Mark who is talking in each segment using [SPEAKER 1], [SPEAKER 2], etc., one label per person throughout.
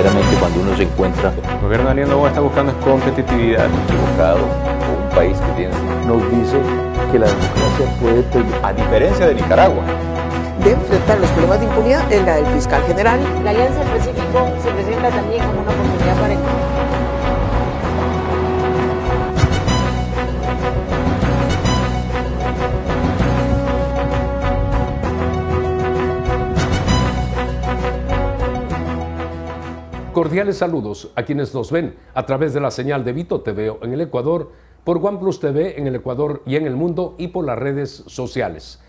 [SPEAKER 1] verdaderamente cuando uno se encuentra.
[SPEAKER 2] El gobierno de Daniel Noboa está buscando competitividad.
[SPEAKER 1] Equivocado, o un país que tiene, nos dice que la democracia puede terminar, a diferencia de Nicaragua.
[SPEAKER 3] De enfrentar los problemas de impunidad es la del fiscal general.
[SPEAKER 4] La Alianza del Pacífico se presenta también como una oportunidad para el...
[SPEAKER 5] Cordiales saludos a quienes nos ven a través de la señal de Vito TV en el Ecuador, por OnePlus TV en el Ecuador y en el mundo y por las redes sociales.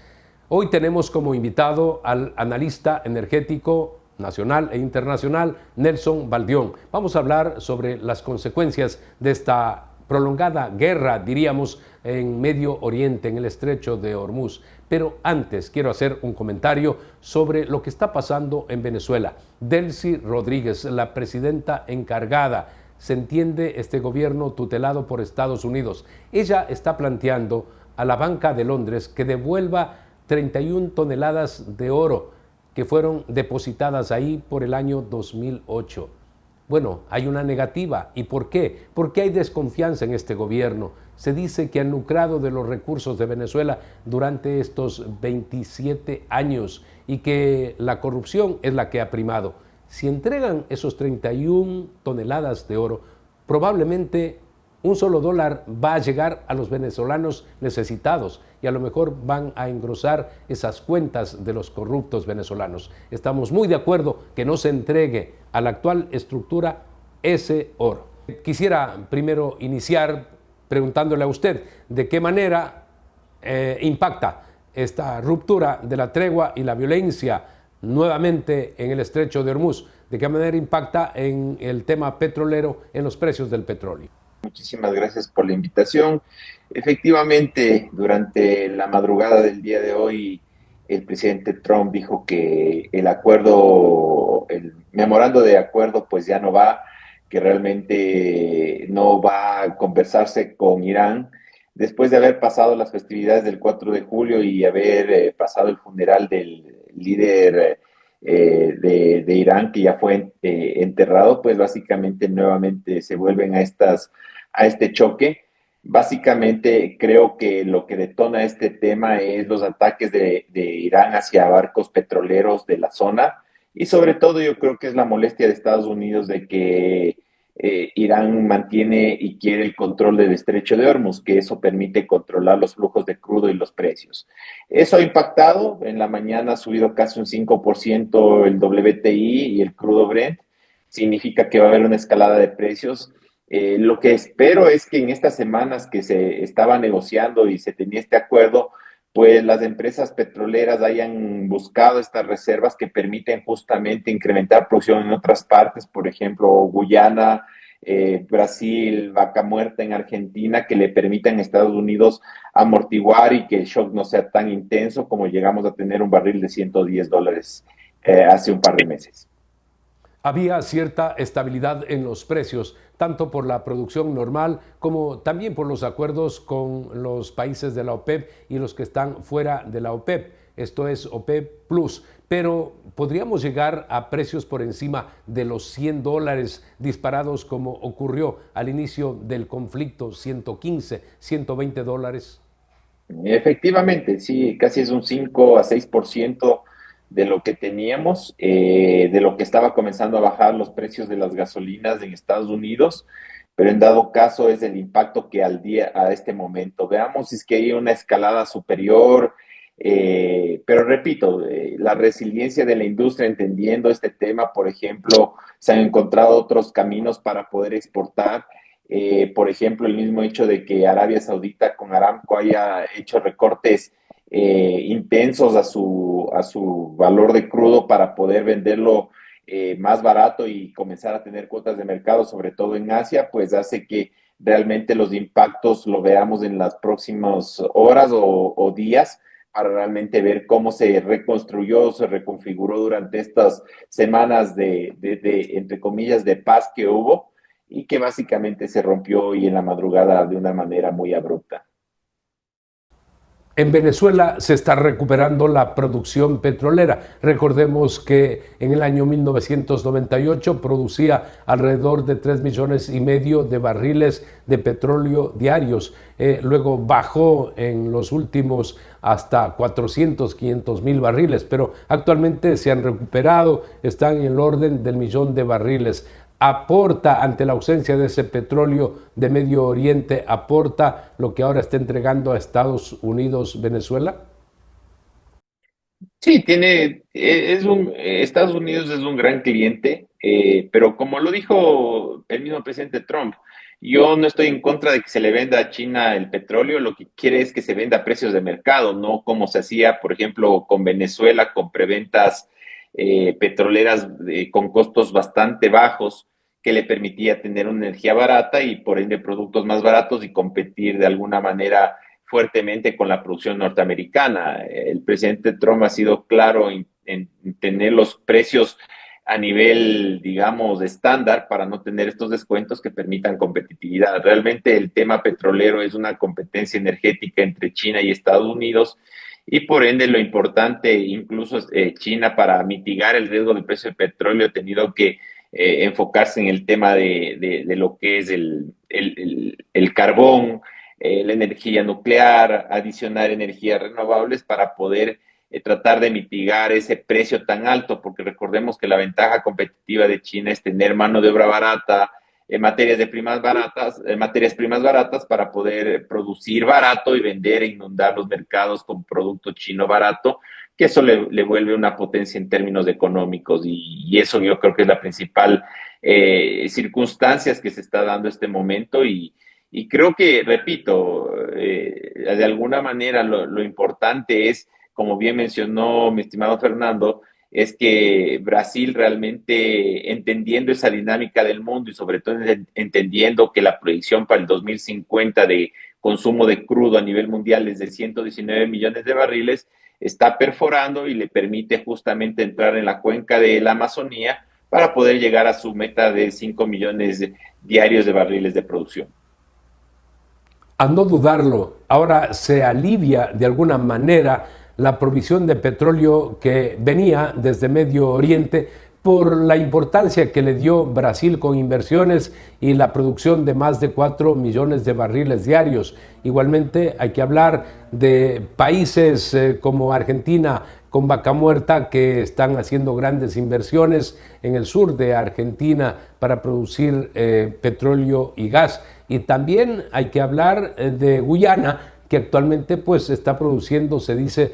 [SPEAKER 5] Hoy tenemos como invitado al analista energético nacional e internacional Nelson Baldión. Vamos a hablar sobre las consecuencias de esta prolongada guerra, diríamos, en Medio Oriente, en el estrecho de Hormuz. Pero antes quiero hacer un comentario sobre lo que está pasando en Venezuela. Delcy Rodríguez, la presidenta encargada, se entiende este gobierno tutelado por Estados Unidos. Ella está planteando a la Banca de Londres que devuelva 31 toneladas de oro que fueron depositadas ahí por el año 2008. Bueno, hay una negativa. ¿Y por qué? Porque hay desconfianza en este gobierno. Se dice que han lucrado de los recursos de Venezuela durante estos 27 años y que la corrupción es la que ha primado. Si entregan esos 31 toneladas de oro, probablemente un solo dólar va a llegar a los venezolanos necesitados y a lo mejor van a engrosar esas cuentas de los corruptos venezolanos. Estamos muy de acuerdo que no se entregue a la actual estructura ese oro. Quisiera primero iniciar preguntándole a usted de qué manera impacta esta ruptura de la tregua y la violencia nuevamente en el estrecho de Hormuz, de qué manera impacta en el tema petrolero, en los precios del petróleo.
[SPEAKER 6] Muchísimas gracias por la invitación. Efectivamente, durante la madrugada del día de hoy, el presidente Trump dijo que el memorando de acuerdo, pues ya no va, que realmente no va a conversarse con Irán, después de haber pasado las festividades del 4 de julio y haber pasado el funeral del líder de Irán, que ya fue enterrado, pues básicamente nuevamente se vuelven a este choque. Básicamente creo que lo que detona este tema es los ataques de Irán hacia barcos petroleros de la zona y sobre todo yo creo que es la molestia de Estados Unidos de que Irán mantiene y quiere el control del estrecho de Hormuz, que eso permite controlar los flujos de crudo y los precios. Eso ha impactado, en la mañana ha subido casi un 5% el WTI y el crudo Brent, significa que va a haber una escalada de precios. Lo que espero es que en estas semanas que se estaba negociando y se tenía este acuerdo, pues las empresas petroleras hayan buscado estas reservas que permiten justamente incrementar producción en otras partes, por ejemplo, Guyana, Brasil, Vaca Muerta en Argentina, que le permitan a Estados Unidos amortiguar y que el shock no sea tan intenso como llegamos a tener un barril de $110 hace un par de meses.
[SPEAKER 5] Había cierta estabilidad en los precios, tanto por la producción normal como también por los acuerdos con los países de la OPEP y los que están fuera de la OPEP, esto es OPEP Plus, pero podríamos llegar a precios por encima de los $100 disparados como ocurrió al inicio del conflicto, $115, $120.
[SPEAKER 6] Efectivamente, sí, casi es un 5 a 6% de lo que teníamos, de lo que estaba comenzando a bajar los precios de las gasolinas en Estados Unidos, pero en dado caso es el impacto que a este momento. Veamos si es que hay una escalada superior, pero repito, la resiliencia de la industria entendiendo este tema, por ejemplo, se han encontrado otros caminos para poder exportar. Por ejemplo, el mismo hecho de que Arabia Saudita con Aramco haya hecho recortes intensos a su valor de crudo para poder venderlo más barato y comenzar a tener cuotas de mercado, sobre todo en Asia, pues hace que realmente los impactos lo veamos en las próximas horas o días para realmente ver cómo se reconstruyó, se reconfiguró durante estas semanas de entre comillas, de paz que hubo y que básicamente se rompió hoy en la madrugada de una manera muy abrupta.
[SPEAKER 5] En Venezuela se está recuperando la producción petrolera. Recordemos que en el año 1998 producía alrededor de 3,5 millones de barriles de petróleo diarios. Luego bajó en los últimos hasta 400, 500 mil barriles, pero actualmente se han recuperado, están en el orden del millón de barriles. Aporta ante la ausencia de ese petróleo de Medio Oriente, aporta lo que ahora está entregando a Estados Unidos Venezuela.
[SPEAKER 6] Sí, Estados Unidos es un gran cliente, pero como lo dijo el mismo presidente Trump, yo no estoy en contra de que se le venda a China el petróleo, lo que quiere es que se venda a precios de mercado, no como se hacía, por ejemplo, con Venezuela, con preventas petroleras con costos bastante bajos, que le permitía tener una energía barata y por ende productos más baratos y competir de alguna manera fuertemente con la producción norteamericana. El presidente Trump ha sido claro en tener los precios a nivel, digamos, estándar para no tener estos descuentos que permitan competitividad. Realmente el tema petrolero es una competencia energética entre China y Estados Unidos y por ende lo importante, incluso China para mitigar el riesgo del precio del petróleo ha tenido que enfocarse en el tema de lo que es el carbón, la energía nuclear, adicionar energías renovables para poder tratar de mitigar ese precio tan alto, porque recordemos que la ventaja competitiva de China es tener mano de obra barata, materias primas baratas para poder producir barato y vender e inundar los mercados con producto chino barato, que eso le vuelve una potencia en términos económicos y eso yo creo que es la principal circunstancias que se está dando este momento y creo que, repito, de alguna manera lo importante es, como bien mencionó mi estimado Fernando, es que Brasil realmente entendiendo esa dinámica del mundo y sobre todo entendiendo que la proyección para el 2050 de consumo de crudo a nivel mundial es de 119 millones de barriles, está perforando y le permite justamente entrar en la cuenca de la Amazonía para poder llegar a su meta de 5 millones diarios de barriles de producción.
[SPEAKER 5] A no dudarlo, ahora se alivia de alguna manera la provisión de petróleo que venía desde Medio Oriente por la importancia que le dio Brasil con inversiones y la producción de más de 4 millones de barriles diarios. Igualmente hay que hablar de países como Argentina con Vaca Muerta que están haciendo grandes inversiones en el sur de Argentina para producir petróleo y gas. Y también hay que hablar de Guyana, que actualmente pues está produciendo, se dice,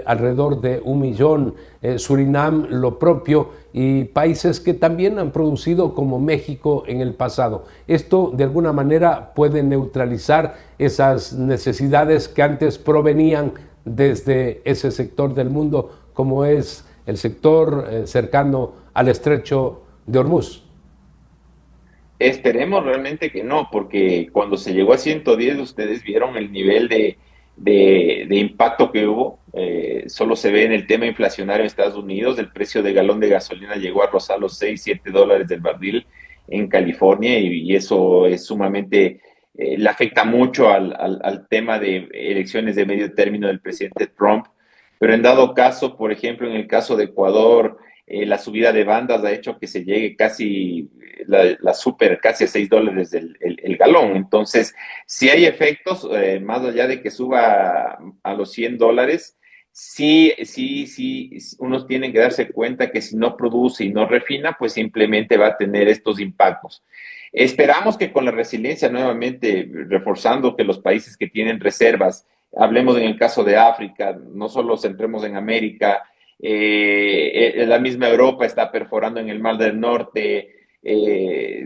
[SPEAKER 5] alrededor de 1 millón, Surinam lo propio y países que también han producido como México en el pasado. Esto de alguna manera puede neutralizar esas necesidades que antes provenían desde ese sector del mundo como es el sector cercano al estrecho de Hormuz.
[SPEAKER 6] Esperemos realmente que no, porque cuando se llegó a 110 ustedes vieron el nivel de impacto que hubo. Solo se ve en el tema inflacionario en Estados Unidos, el precio de galón de gasolina llegó a rozar los 6, 7 dólares del barril en California y eso es sumamente, le afecta mucho al tema de elecciones de medio término del presidente Trump. Pero en dado caso, por ejemplo, en el caso de Ecuador, la subida de bandas ha hecho que se llegue casi la super casi a 6 dólares el galón. Entonces, si hay efectos, más allá de que suba a los 100 dólares, sí, unos tienen que darse cuenta que si no produce y no refina, pues simplemente va a tener estos impactos. Esperamos que con la resiliencia nuevamente, reforzando que los países que tienen reservas, hablemos en el caso de África, no solo centremos en América, la misma Europa está perforando en el Mar del Norte,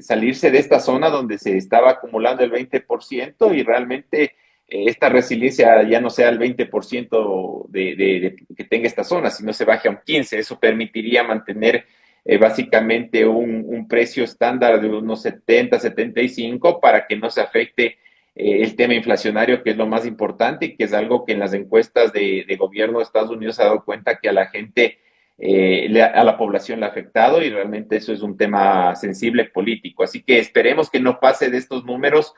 [SPEAKER 6] salirse de esta zona donde se estaba acumulando el 20% y realmente esta resiliencia ya no sea el 20% que tenga esta zona, sino se baje a un 15%. Eso permitiría mantener básicamente un precio estándar de unos 70, 75 para que no se afecte el tema inflacionario, que es lo más importante y que es algo que en las encuestas de gobierno de Estados Unidos se ha dado cuenta que a la gente, a la población le ha afectado y realmente eso es un tema sensible político. Así que esperemos que no pase de estos números.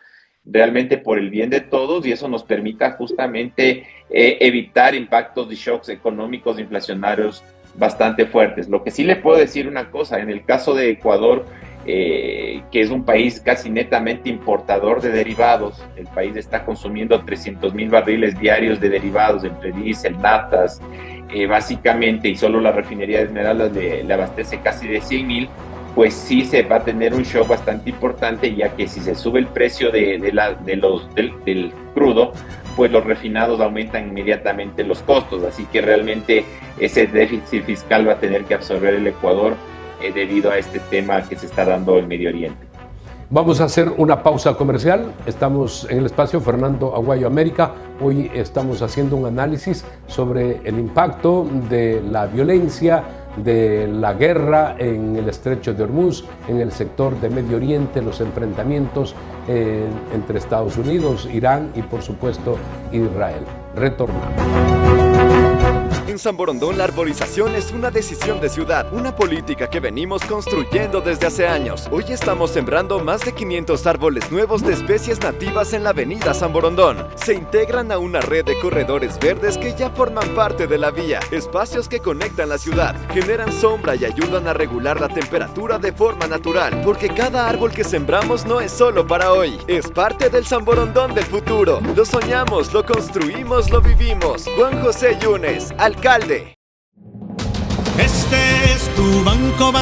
[SPEAKER 6] realmente por el bien de todos y eso nos permita justamente evitar impactos de shocks económicos inflacionarios bastante fuertes. Lo que sí le puedo decir una cosa, en el caso de Ecuador, que es un país casi netamente importador de derivados, el país está consumiendo 300,000 barriles diarios de derivados entre diésel, natas, básicamente, y solo la refinería de Esmeraldas le abastece casi de 100,000, pues sí se va a tener un shock bastante importante, ya que si se sube el precio del crudo, pues los refinados aumentan inmediatamente los costos, así que realmente ese déficit fiscal va a tener que absorber el Ecuador debido a este tema que se está dando en Medio Oriente.
[SPEAKER 5] Vamos a hacer una pausa comercial. Estamos en el espacio Fernando Aguayo América. Hoy estamos haciendo un análisis sobre el impacto de la violencia, de la guerra en el estrecho de Hormuz, en el sector de Medio Oriente, los enfrentamientos entre Estados Unidos, Irán y por supuesto Israel. Retornamos.
[SPEAKER 7] En San Borondón la arborización es una decisión de ciudad, una política que venimos construyendo desde hace años. Hoy estamos sembrando más de 500 árboles nuevos de especies nativas en la avenida San Borondón. Se integran a una red de corredores verdes que ya forman parte de la vía, espacios que conectan la ciudad, generan sombra y ayudan a regular la temperatura de forma natural, porque cada árbol que sembramos no es solo para hoy, es parte del San Borondón del futuro. Lo soñamos, lo construimos, lo vivimos. Juan José Yunes, alcalde.
[SPEAKER 8] Este es tu banco,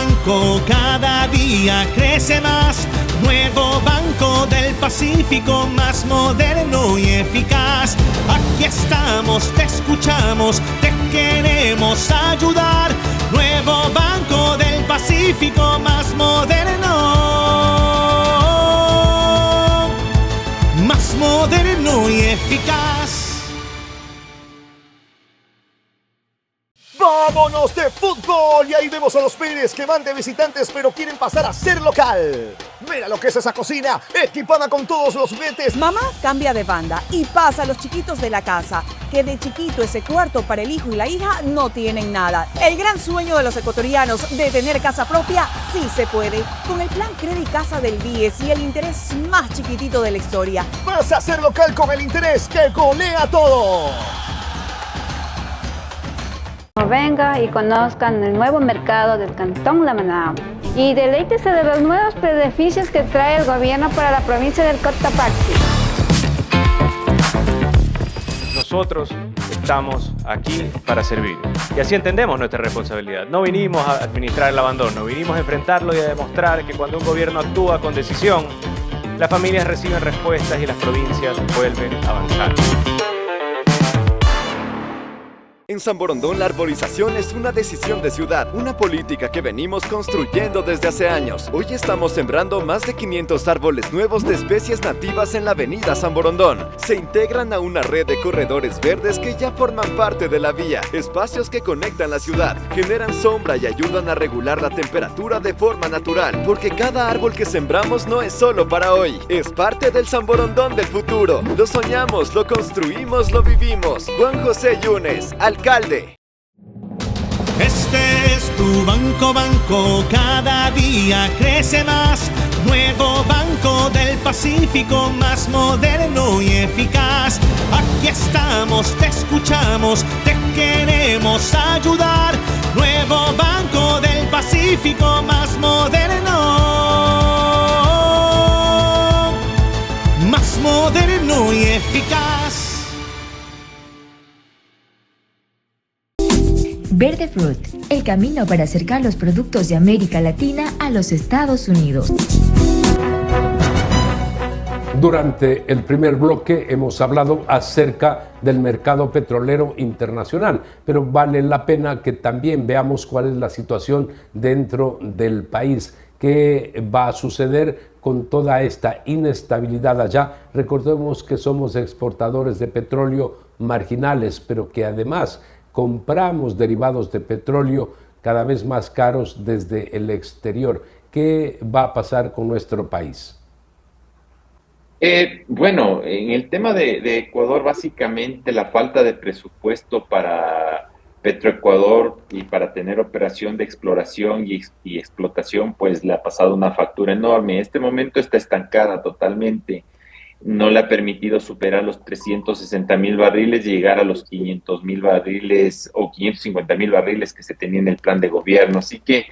[SPEAKER 8] cada día crece más. Nuevo Banco del Pacífico, más moderno y eficaz. Aquí estamos, te escuchamos, te queremos ayudar. Nuevo Banco del Pacífico, más moderno y eficaz.
[SPEAKER 9] ¡Vámonos de fútbol! Y ahí vemos a los Pérez que van de visitantes pero quieren pasar a ser local. Mira lo que es esa cocina, equipada con todos los juguetes.
[SPEAKER 10] Mamá cambia de banda y pasa a los chiquitos de la casa, que de chiquito ese cuarto para el hijo y la hija no tienen nada. El gran sueño de los ecuatorianos de tener casa propia sí se puede. Con el plan Credit Casa del BIES y el interés más chiquitito de la historia.
[SPEAKER 9] Pasa a ser local con el interés que golea todo.
[SPEAKER 11] Venga y conozcan el nuevo mercado del Cantón La Manao y deleítese de los nuevos beneficios que trae el gobierno para la provincia del Cotopaxi.
[SPEAKER 2] Nosotros estamos aquí para servir y así entendemos nuestra responsabilidad. No vinimos a administrar el abandono, vinimos a enfrentarlo y a demostrar que cuando un gobierno actúa con decisión, las familias reciben respuestas y las provincias vuelven a avanzar.
[SPEAKER 7] En San Borondón la arborización es una decisión de ciudad, una política que venimos construyendo desde hace años. Hoy estamos sembrando más de 500 árboles nuevos de especies nativas en la avenida San Borondón. Se integran a una red de corredores verdes que ya forman parte de la vía, espacios que conectan la ciudad, generan sombra y ayudan a regular la temperatura de forma natural, porque cada árbol que sembramos no es solo para hoy, es parte del San Borondón del futuro. Lo soñamos, lo construimos, lo vivimos. Juan José Yunes, alcalde.
[SPEAKER 8] Este es tu banco, cada día crece más. Nuevo Banco del Pacífico, más moderno y eficaz. Aquí estamos, te escuchamos, te queremos ayudar. Nuevo Banco del Pacífico, más moderno y eficaz.
[SPEAKER 12] Verde Fruit, el camino para acercar los productos de América Latina a los Estados Unidos.
[SPEAKER 5] Durante el primer bloque hemos hablado acerca del mercado petrolero internacional, pero vale la pena que también veamos cuál es la situación dentro del país. ¿Qué va a suceder con toda esta inestabilidad allá? Recordemos que somos exportadores de petróleo marginales, pero que además compramos derivados de petróleo cada vez más caros desde el exterior. ¿Qué va a pasar con nuestro país?
[SPEAKER 6] Bueno, en el tema de Ecuador, básicamente la falta de presupuesto para Petroecuador y para tener operación de exploración y explotación, pues le ha pasado una factura enorme. En este momento está estancada totalmente. no le ha permitido superar los 360,000 barriles y llegar a los 500,000 barriles o 550,000 barriles que se tenía en el plan de gobierno. Así que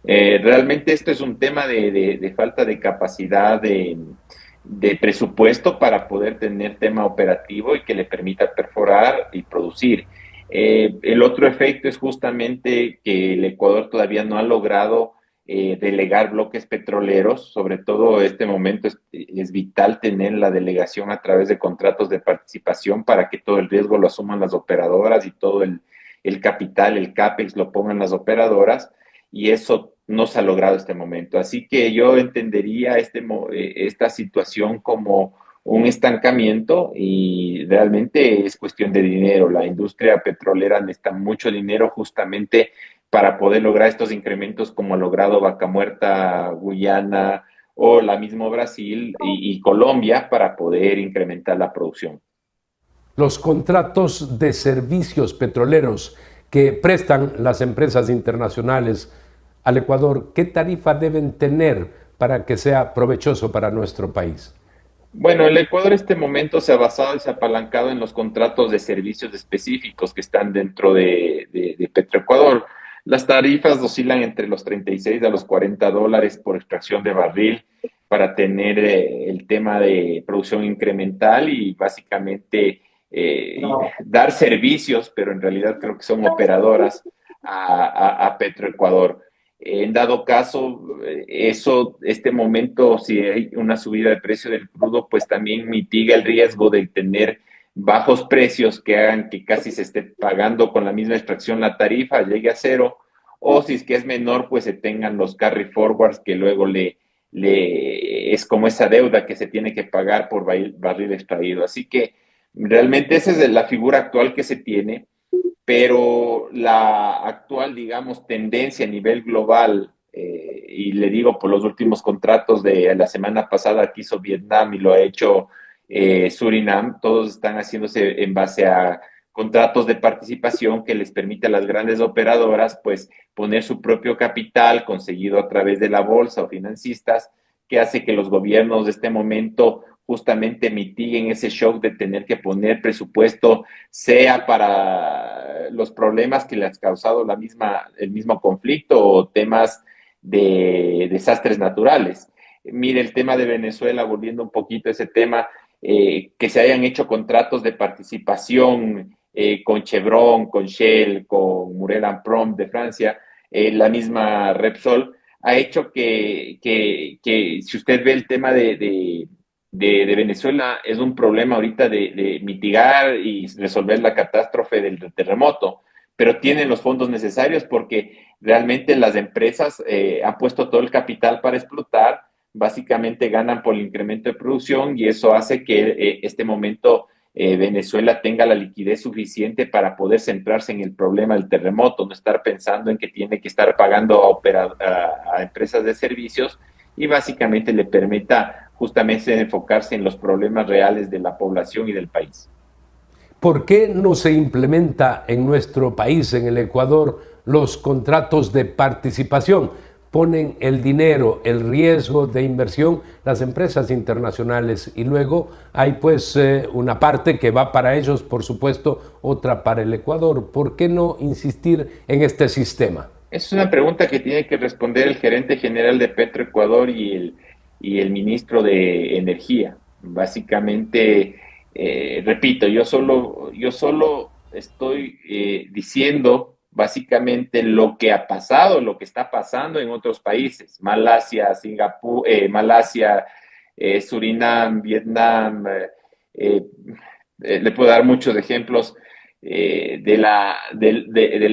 [SPEAKER 6] realmente esto es un tema de falta de capacidad de presupuesto para poder tener tema operativo y que le permita perforar y producir. El otro efecto es justamente que el Ecuador todavía no ha logrado delegar bloques petroleros. Sobre todo este momento es vital tener la delegación a través de contratos de participación para que todo el riesgo lo asuman las operadoras y todo el capital, el CAPEX lo pongan las operadoras, y eso no se ha logrado este momento. Así que yo entendería esta situación como un estancamiento, y realmente es cuestión de dinero. La industria petrolera necesita mucho dinero justamente para poder lograr estos incrementos como ha logrado Vaca Muerta, Guyana o la misma Brasil y Colombia para poder incrementar la producción.
[SPEAKER 5] Los contratos de servicios petroleros que prestan las empresas internacionales al Ecuador, ¿qué tarifa deben tener para que sea provechoso para nuestro país?
[SPEAKER 6] Bueno, el Ecuador en este momento se ha basado y se ha apalancado en los contratos de servicios específicos que están dentro de Petroecuador. Las tarifas oscilan entre los 36 a los $40 por extracción de barril para tener el tema de producción incremental y básicamente dar servicios, pero en realidad creo que son operadoras a Petroecuador. En dado caso, este momento, si hay una subida de precio del crudo, pues también mitiga el riesgo de tener bajos precios que hagan que casi se esté pagando con la misma extracción la tarifa, llegue a cero, o si es que es menor, pues se tengan los carry forwards que luego es como esa deuda que se tiene que pagar por barril extraído. Así que realmente esa es la figura actual que se tiene, pero la actual, digamos, tendencia a nivel global, y le digo por los últimos contratos de la semana pasada que hizo Vietnam y lo ha hecho Surinam, todos están haciéndose en base a contratos de participación que les permite a las grandes operadoras pues poner su propio capital conseguido a través de la bolsa o financistas, que hace que los gobiernos de este momento justamente mitiguen ese shock de tener que poner presupuesto, sea para los problemas que le ha causado el mismo conflicto o temas de desastres naturales. Mire, el tema de Venezuela, volviendo un poquito a ese tema, que se hayan hecho contratos de participación con Chevron, con Shell, con Murel and Prom de Francia, la misma Repsol, ha hecho que si usted ve el tema de Venezuela, es un problema ahorita de mitigar y resolver la catástrofe del terremoto, pero tienen los fondos necesarios porque realmente las empresas han puesto todo el capital para explotar, básicamente ganan por el incremento de producción, y eso hace que este momento Venezuela tenga la liquidez suficiente para poder centrarse en el problema del terremoto, no estar pensando en que tiene que estar pagando a empresas de servicios, y básicamente le permita justamente enfocarse en los problemas reales de la población y del país.
[SPEAKER 5] ¿Por qué no se implementa en nuestro país, en el Ecuador, los contratos de participación? Ponen el dinero, el riesgo de inversión las empresas internacionales, y luego hay pues una parte que va para ellos, por supuesto, otra para el Ecuador. ¿Por qué no insistir en este sistema?
[SPEAKER 6] Es una pregunta que tiene que responder el gerente general de Petroecuador y el ministro de Energía. Básicamente, repito, yo solo estoy diciendo básicamente lo que ha pasado, lo que está pasando en otros países: Malasia, Singapur, Surinam, Vietnam. Le puedo dar muchos ejemplos de la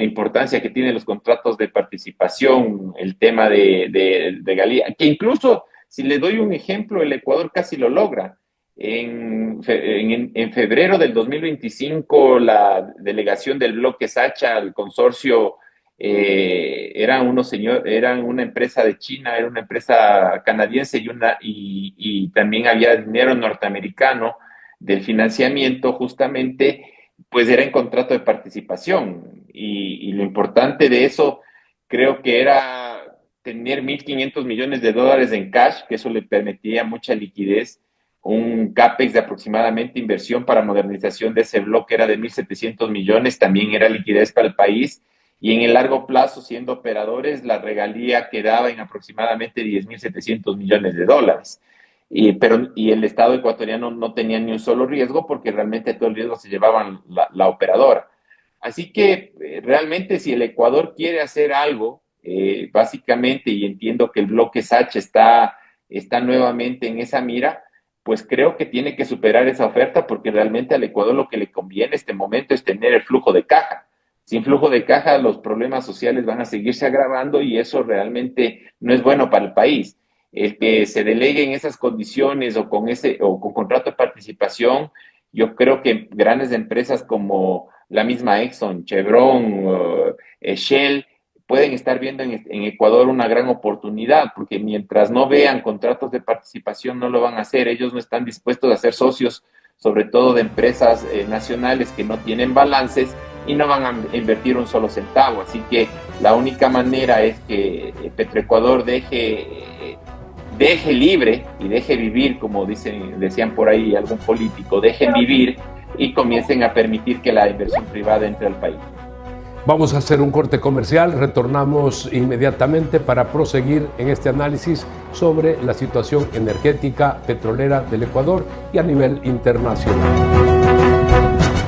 [SPEAKER 6] importancia que tienen los contratos de participación, el tema de Galía, que incluso, si le doy un ejemplo, el Ecuador casi lo logra. En febrero del 2025, la delegación del bloque Sacha al consorcio eran una empresa de China, era una empresa canadiense y también había dinero norteamericano del financiamiento, justamente, pues era en contrato de participación. Y lo importante de eso creo que era tener $1.500 millones en cash, que eso le permitía mucha liquidez un CAPEX de aproximadamente inversión para modernización de ese bloque era de 1.700 millones, también era liquidez para el país, y en el largo plazo, siendo operadores, la regalía quedaba en aproximadamente 10.700 millones de dólares. Y el Estado ecuatoriano no tenía ni un solo riesgo porque realmente todo el riesgo se llevaban la operadora. Así que realmente si el Ecuador quiere hacer algo, básicamente, y entiendo que el bloque SACH está nuevamente en esa mira, pues creo que tiene que superar esa oferta porque realmente al Ecuador lo que le conviene en este momento es tener el flujo de caja. Sin flujo de caja los problemas sociales van a seguirse agravando y eso realmente no es bueno para el país. El que se delegue en esas condiciones o con contrato de participación, yo creo que grandes empresas como la misma Exxon, Chevron, Shell, pueden estar viendo en Ecuador una gran oportunidad, porque mientras no vean contratos de participación no lo van a hacer. Ellos no están dispuestos a ser socios, sobre todo de empresas nacionales que no tienen balances y no van a invertir un solo centavo. Así que la única manera es que Petroecuador deje libre y deje vivir, como decían por ahí algún político, dejen vivir y comiencen a permitir que la inversión privada entre al país.
[SPEAKER 5] Vamos a hacer un corte comercial, retornamos inmediatamente para proseguir en este análisis sobre la situación energética petrolera del Ecuador y a nivel internacional.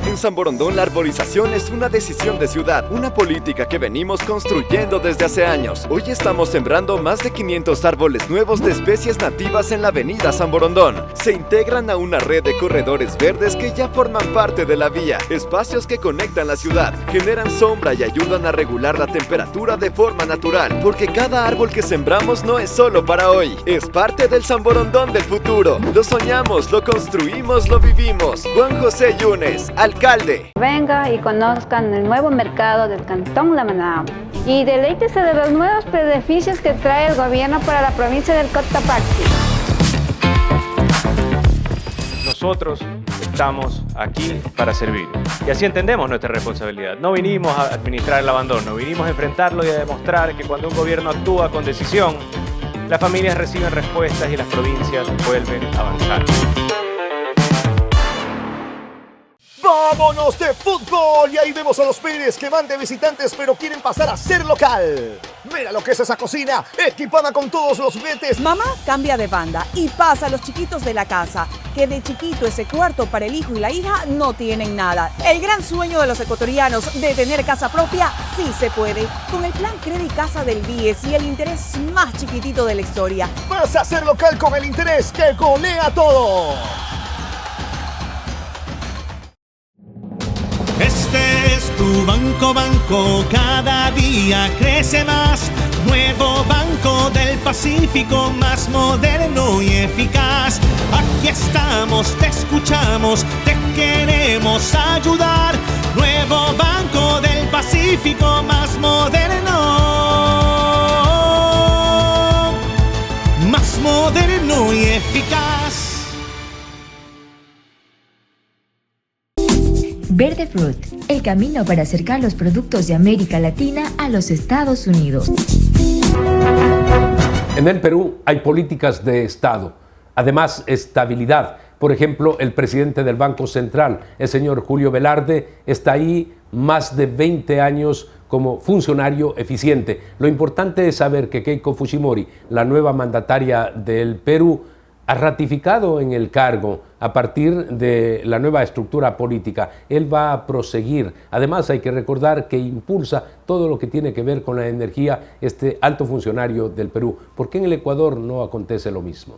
[SPEAKER 7] En San Borondón, la arborización es una decisión de ciudad, una política que venimos construyendo desde hace años. Hoy estamos sembrando más de 500 árboles nuevos de especies nativas en la avenida San Borondón. Se integran a una red de corredores verdes que ya forman parte de la vía, espacios que conectan la ciudad, generan sombra y ayudan a regular la temperatura de forma natural, porque cada árbol que sembramos no es solo para hoy, es parte del San Borondón del futuro. Lo soñamos, lo construimos, lo vivimos. Juan José Yunes, alcalde.
[SPEAKER 11] Venga y conozcan el nuevo mercado del Cantón La Manao y deleítese de los nuevos beneficios que trae el gobierno para la provincia del Cotopaxi.
[SPEAKER 2] Nosotros estamos aquí para servir. Y así entendemos nuestra responsabilidad. No vinimos a administrar el abandono, vinimos a enfrentarlo y a demostrar que cuando un gobierno actúa con decisión, las familias reciben respuestas y las provincias vuelven a avanzar.
[SPEAKER 9] ¡Vámonos de fútbol! Y ahí vemos a los Pérez que van de visitantes pero quieren pasar a ser local. Mira lo que es esa cocina, equipada con todos los juguetes.
[SPEAKER 10] Mamá cambia de banda y pasa a los chiquitos de la casa, que de chiquito ese cuarto para el hijo y la hija no tienen nada. El gran sueño de los ecuatorianos de tener casa propia sí se puede. Con el plan Credit Casa del BIES y el interés más chiquitito de la historia.
[SPEAKER 9] Vas a ser local con el interés que golea todo.
[SPEAKER 8] Este es tu banco, cada día crece más. Nuevo Banco del Pacífico, más moderno y eficaz. Aquí estamos, te escuchamos, te queremos ayudar. Nuevo Banco del Pacífico, más moderno y eficaz.
[SPEAKER 12] Verde Fruit, el camino para acercar los productos de América Latina a los Estados Unidos.
[SPEAKER 5] En el Perú hay políticas de Estado, además estabilidad. Por ejemplo, el presidente del Banco Central, el señor Julio Velarde, está ahí más de 20 años como funcionario eficiente. Lo importante es saber que Keiko Fujimori, la nueva mandataria del Perú, ha ratificado en el cargo a partir de la nueva estructura política. Él va a proseguir. Además, hay que recordar que impulsa todo lo que tiene que ver con la energía este alto funcionario del Perú. ¿Por qué en el Ecuador no acontece lo mismo?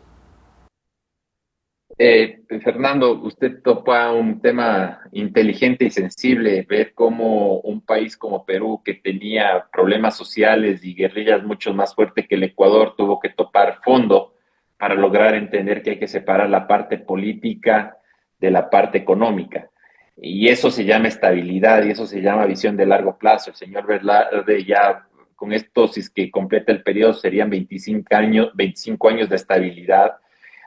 [SPEAKER 6] Fernando, usted topa un tema inteligente y sensible, ver cómo un país como Perú, que tenía problemas sociales y guerrillas mucho más fuertes que el Ecuador, tuvo que topar fondo para lograr entender que hay que separar la parte política de la parte económica. Y eso se llama estabilidad y eso se llama visión de largo plazo. El señor Velarde ya con esto, si es que completa el periodo, serían 25 años de estabilidad.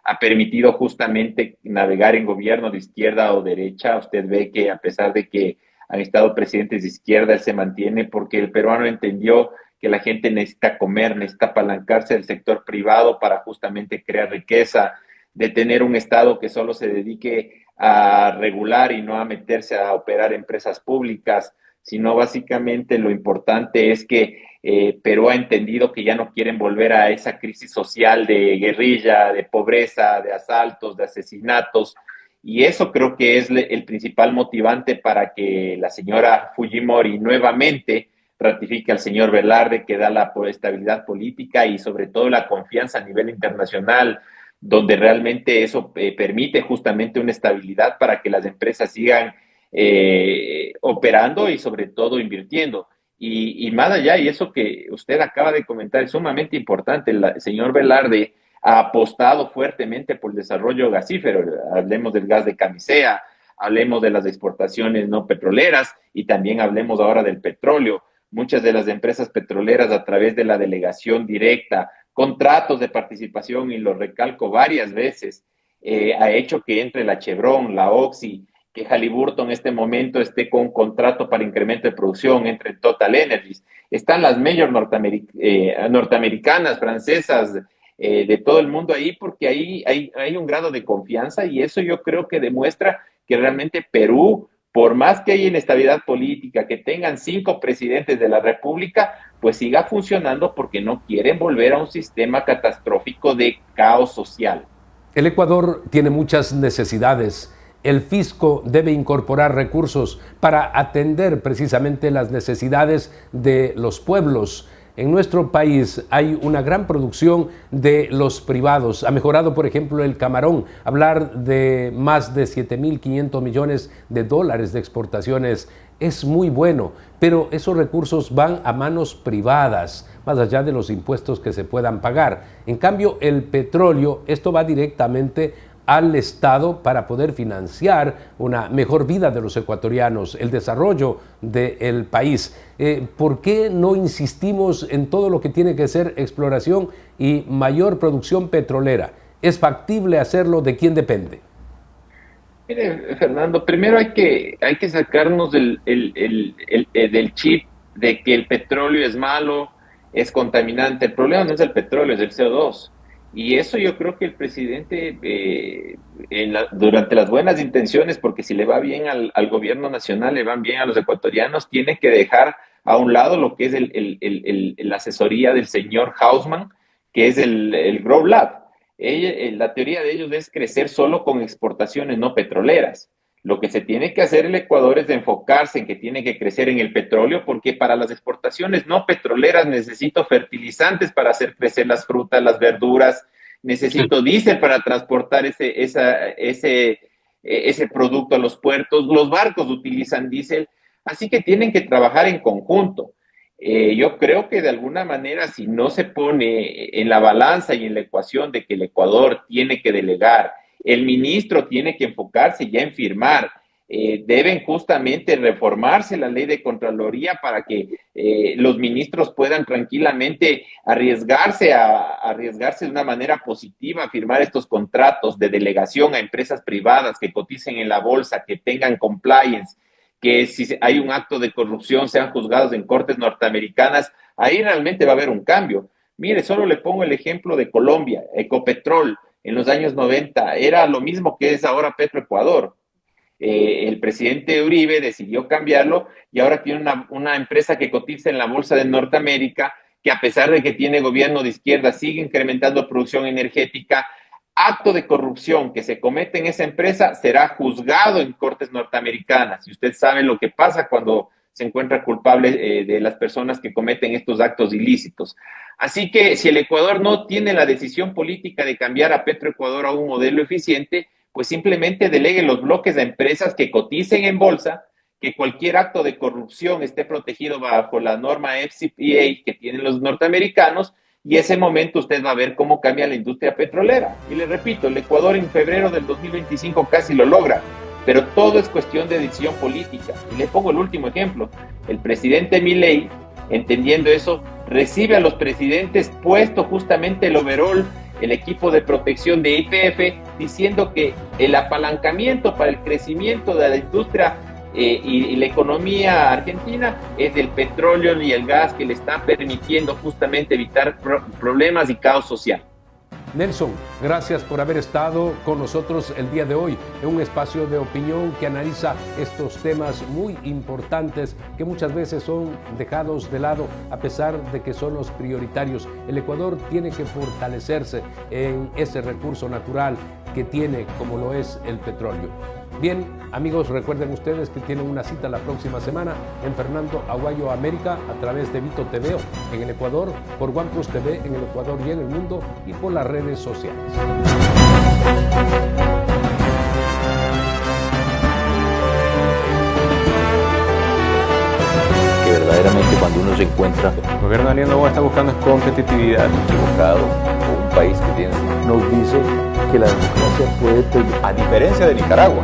[SPEAKER 6] Ha permitido justamente navegar en gobierno de izquierda o derecha. Usted ve que a pesar de que han estado presidentes de izquierda, él se mantiene porque el peruano entendió que la gente necesita comer, necesita apalancarse del sector privado para justamente crear riqueza. de tener un Estado que solo se dedique a regular y no a meterse a operar empresas públicas, sino básicamente lo importante es que Perú ha entendido que ya no quieren volver a esa crisis social de guerrilla, de pobreza, de asaltos, de asesinatos, y eso creo que es el principal motivante para que la señora Fujimori nuevamente ratifique al señor Velarde, que da la estabilidad política y sobre todo la confianza a nivel internacional, donde realmente eso permite justamente una estabilidad para que las empresas sigan operando y sobre todo invirtiendo. Y más allá, y eso que usted acaba de comentar es sumamente importante, el señor Velarde ha apostado fuertemente por el desarrollo gasífero. Hablemos del gas de Camisea, hablemos de las exportaciones no petroleras y también hablemos ahora del petróleo. Muchas de las empresas petroleras, a través de la delegación directa, contratos de participación, y lo recalco varias veces, ha hecho que entre la Chevron, la Oxy, que Halliburton en este momento esté con un contrato para incremento de producción, entre Total Energies. Están las majors norteamericanas, francesas, de todo el mundo ahí, porque ahí hay un grado de confianza, y eso yo creo que demuestra que realmente Perú, por más que haya inestabilidad política, que tengan 5 presidentes de la República, pues siga funcionando, porque no quieren volver a un sistema catastrófico de caos social.
[SPEAKER 5] El Ecuador tiene muchas necesidades. El fisco debe incorporar recursos para atender precisamente las necesidades de los pueblos. En nuestro país hay una gran producción de los privados. Ha mejorado, por ejemplo, el camarón. Hablar de más de 7.500 millones de dólares de exportaciones es muy bueno, pero esos recursos van a manos privadas, más allá de los impuestos que se puedan pagar. En cambio, el petróleo, esto va directamente al Estado para poder financiar una mejor vida de los ecuatorianos, el desarrollo del país. ¿Por qué no insistimos en todo lo que tiene que ser exploración y mayor producción petrolera? ¿Es factible hacerlo? ¿De quién depende?
[SPEAKER 6] Mire, Fernando, primero hay que sacarnos del chip de que el petróleo es malo, es contaminante. El problema no es el petróleo, es el CO2. Y eso yo creo que el presidente, durante las buenas intenciones, porque si le va bien al gobierno nacional, le van bien a los ecuatorianos, tiene que dejar a un lado lo que es la asesoría del señor Hausman, que es el Grow Lab. La teoría de ellos es crecer solo con exportaciones no petroleras. Lo que se tiene que hacer el Ecuador es enfocarse en que tiene que crecer en el petróleo, porque para las exportaciones no petroleras necesito fertilizantes para hacer crecer las frutas, las verduras, necesito diésel para transportar ese producto a los puertos, los barcos utilizan diésel, así que tienen que trabajar en conjunto. Yo creo que de alguna manera, si no se pone en la balanza y en la ecuación de que el Ecuador tiene que delegar, el ministro tiene que enfocarse ya en firmar, deben justamente reformarse la ley de Contraloría para que los ministros puedan tranquilamente arriesgarse de una manera positiva a firmar estos contratos de delegación a empresas privadas que coticen en la bolsa, que tengan compliance, que si hay un acto de corrupción sean juzgados en cortes norteamericanas. Ahí realmente va a haber un cambio. Mire, solo le pongo el ejemplo de Colombia. Ecopetrol en los años 90 era lo mismo que es ahora Petroecuador. El presidente Uribe decidió cambiarlo y ahora tiene una empresa que cotiza en la bolsa de Norteamérica, que a pesar de que tiene gobierno de izquierda sigue incrementando producción energética. Acto de corrupción que se comete en esa empresa será juzgado en cortes norteamericanas, y usted sabe lo que pasa cuando se encuentra culpable de las personas que cometen estos actos ilícitos. Así que si el Ecuador no tiene la decisión política de cambiar a Petroecuador a un modelo eficiente, pues simplemente delegue los bloques a empresas que coticen en bolsa, que cualquier acto de corrupción esté protegido bajo la norma FCPA que tienen los norteamericanos, y ese momento usted va a ver cómo cambia la industria petrolera. Y le repito, el Ecuador en febrero del 2025 casi lo logra, pero todo es cuestión de decisión política. Y le pongo el último ejemplo. El presidente Milei, entendiendo eso, recibe a los presidentes puesto justamente el overall, el equipo de protección de YPF, diciendo que el apalancamiento para el crecimiento de la industria y la economía argentina es del petróleo y el gas, que le está permitiendo justamente evitar problemas y caos social.
[SPEAKER 5] Nelson, gracias por haber estado con nosotros el día de hoy en un espacio de opinión que analiza estos temas muy importantes que muchas veces son dejados de lado a pesar de que son los prioritarios. El Ecuador tiene que fortalecerse en ese recurso natural que tiene, como lo es el petróleo. Bien, amigos, recuerden ustedes que tienen una cita la próxima semana en Fernando Aguayo América a través de Vito TV en el Ecuador, por OnePlus TV en el Ecuador y en el mundo y por las redes sociales.
[SPEAKER 1] Que verdaderamente cuando uno se encuentra
[SPEAKER 2] El gobierno de Daniel Noboa está buscando equivocado,
[SPEAKER 1] o un país que tiene, nos dice que la democracia puede, a diferencia de Nicaragua,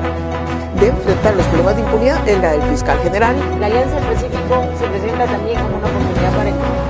[SPEAKER 3] de enfrentar los problemas de impunidad es la del fiscal general.
[SPEAKER 4] La Alianza del Pacífico se presenta también como una oportunidad para encontrar